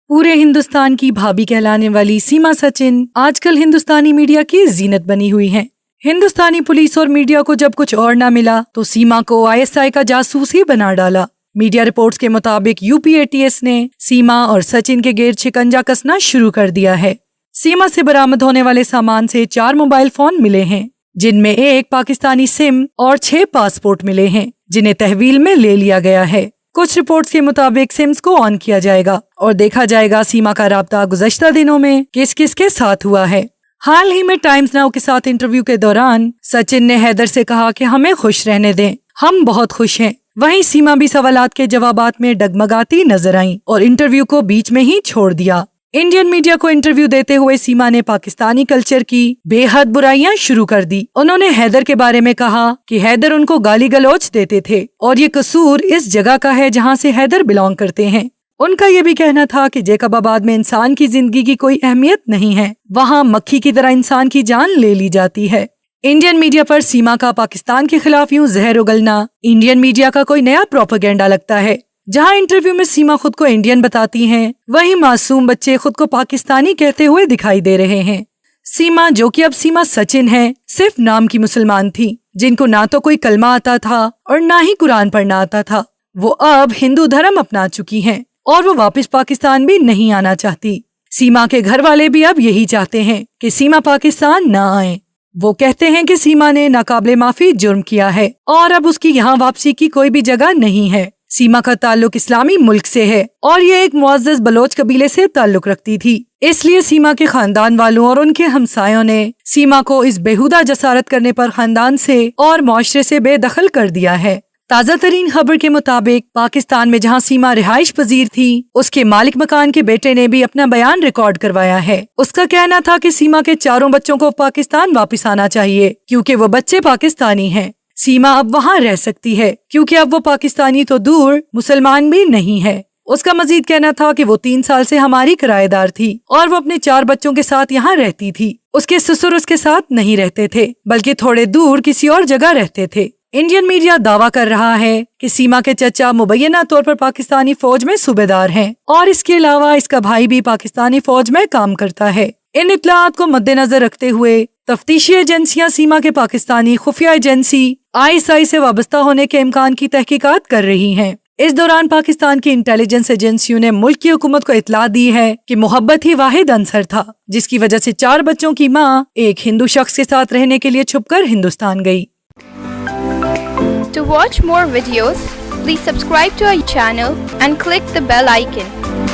पूरे हिंदुस्तान की भाभी कहलाने वाली सीमा सचिन आजकल हिंदुस्तानी मीडिया की जीनत बनी हुई हैं। हिंदुस्तानी पुलिस और मीडिया को जब कुछ और न मिला तो सीमा को आईएसआई का जासूस ही बना डाला। मीडिया रिपोर्ट्स के मुताबिक यूपी एटीएस ने सीमा और सचिन के गिर्द शिकंजा कसना शुरू कर दिया है। सीमा से बरामद होने वाले सामान से 4 मोबाइल फोन मिले हैं, जिनमें 1 पाकिस्तानी सिम और 6 पासपोर्ट मिले हैं, जिन्हें तहवील में ले लिया गया है। कुछ रिपोर्ट्स के मुताबिक सिम्स को ऑन किया जाएगा और देखा जाएगा सीमा का राब्ता गुज़श्ता दिनों में किस किस के साथ हुआ है। हाल ही में टाइम्स नाउ के साथ इंटरव्यू के दौरान सचिन ने हैदर से कहा कि हमें खुश रहने दें, हम बहुत खुश हैं। वहीं सीमा भी सवालात के जवाबात में डगमगाती नजर आईं और इंटरव्यू को बीच में ही छोड़ दिया। इंडियन मीडिया को इंटरव्यू देते हुए सीमा ने पाकिस्तानी कल्चर की बेहद बुराइयां शुरू कर दी। उन्होंने हैदर के बारे में कहा कि हैदर उनको गाली गलौज देते थे और ये कसूर इस जगह का है जहां से हैदर बिलोंग करते हैं। उनका ये भी कहना था कि जैकबाबाद में इंसान की जिंदगी की कोई अहमियत नहीं है, वहाँ मक्खी की तरह इंसान की जान ले ली जाती है। इंडियन मीडिया पर सीमा का पाकिस्तान के खिलाफ यूं जहर उगलना इंडियन मीडिया का कोई नया प्रोपेगेंडा लगता है। जहां इंटरव्यू में सीमा खुद को इंडियन बताती हैं, वहीं मासूम बच्चे खुद को पाकिस्तानी कहते हुए दिखाई दे रहे हैं। सीमा, जो कि अब सीमा सचिन है, सिर्फ नाम की मुसलमान थी, जिनको ना तो कोई कलमा आता था और ना ही कुरान पढ़ना आता था। वो अब हिंदू धर्म अपना चुकी हैं और वो वापस पाकिस्तान भी नहीं आना चाहती। सीमा के घर वाले भी अब यही चाहते हैं कि सीमा पाकिस्तान न आए। वो कहते हैं कि सीमा ने नाकाबिले माफी जुर्म किया है और अब उसकी यहाँ वापसी की कोई भी जगह नहीं है। सीमा का ताल्लुक इस्लामी मुल्क से है और ये एक मुअज़्ज़ज़ बलोच कबीले से ताल्लुक रखती थी। इसलिए सीमा के खानदान वालों और उनके हमसायों ने सीमा को इस बेहुदा जसारत करने पर खानदान से और मुआशरे से बेदखल कर दिया है। ताज़ा तरीन खबर के मुताबिक पाकिस्तान में जहां सीमा रिहाइश पजीर थी, उसके मालिक मकान के बेटे ने भी अपना बयान रिकॉर्ड करवाया है। उसका कहना था कि सीमा के 4 बच्चों को पाकिस्तान वापस आना चाहिए क्योंकि वो बच्चे पाकिस्तानी हैं। सीमा अब वहाँ रह सकती है क्योंकि अब वो पाकिस्तानी तो दूर मुसलमान भी नहीं है। उसका मजीद कहना था कि वो 3 साल से हमारी किराएदार थी और वो अपने 4 बच्चों के साथ यहाँ रहती थी। उसके ससुर उसके साथ नहीं रहते थे, बल्कि थोड़े दूर किसी और जगह रहते थे। इंडियन मीडिया दावा कर रहा है कि सीमा के चचा मुबैना तौर पर पाकिस्तानी फौज में सूबेदार हैं और इसके अलावा इसका भाई भी पाकिस्तानी फौज में काम करता है। इन इत्तलात को मद्देनजर रखते हुए तफ्तीशी एजेंसियां सीमा के पाकिस्तानी खुफिया एजेंसी आईएसआई से वाबस्ता होने के इम्कान की तहकीकात कर रही हैं। इस दौरान पाकिस्तान की इंटेलिजेंस एजेंसियों ने मुल्क की हुकूमत को इत्तला दी है कि मोहब्बत ही वाहिद अंसर था, जिसकी वजह से 4 बच्चों की माँ एक हिंदू शख्स के साथ रहने के लिए छुपकर हिंदुस्तान गई। To watch more videos, please subscribe to our channel and click the bell icon.